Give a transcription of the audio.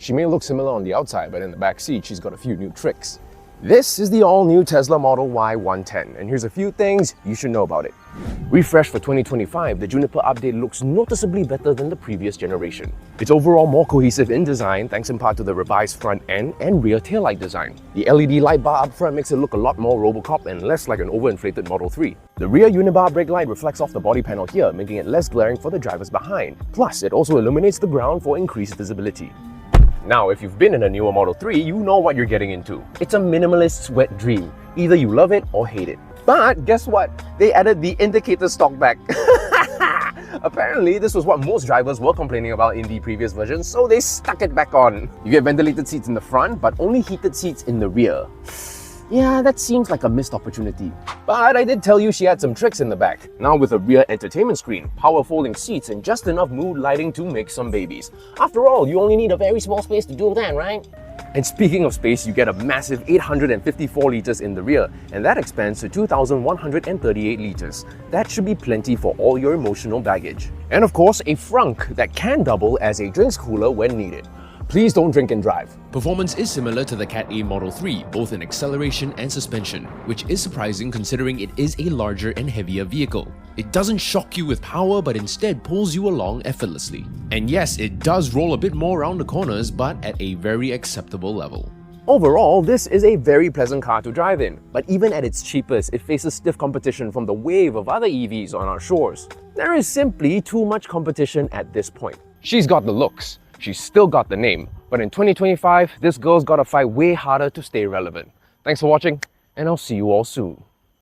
She may look similar on the outside, but in the back seat, she's got a few new tricks. This is the all-new Tesla Model Y 110, and here's a few things you should know about it. Refreshed for 2025, the Juniper update looks noticeably better than the previous generation. It's overall more cohesive in design thanks in part to the revised front end and rear taillight design. The LED light bar up front makes it look a lot more Robocop and less like an overinflated Model 3. The rear unibar brake light reflects off the body panel here, making it less glaring for the drivers behind. Plus, it also illuminates the ground for increased visibility. Now, if you've been in a newer Model 3, you know what you're getting into. It's a minimalist's wet dream. Either you love it or hate it. But guess what? They added the indicator stalk back. Apparently, this was what most drivers were complaining about in the previous version, so they stuck it back on. You get ventilated seats in the front, but only heated seats in the rear. Yeah, that seems like a missed opportunity. But I did tell you she had some tricks in the back. Now with a rear entertainment screen, power folding seats, and just enough mood lighting to make some babies. After all, you only need a very small space to do that, right? And speaking of space, you get a massive 854 litres in the rear, and that expands to 2,138 litres. That should be plenty for all your emotional baggage. And of course, a frunk that can double as a drinks cooler when needed. Please don't drink and drive. Performance is similar to the Cat A Model 3, both in acceleration and suspension, which is surprising considering it is a larger and heavier vehicle. It doesn't shock you with power, but instead pulls you along effortlessly. And yes, it does roll a bit more around the corners, but at a very acceptable level. Overall, this is a very pleasant car to drive in, but even at its cheapest, it faces stiff competition from the wave of other EVs on our shores. There is simply too much competition at this point. She's got the looks. She's still got the name, but in 2025, this girl's gotta fight way harder to stay relevant. Thanks for watching, and I'll see you all soon.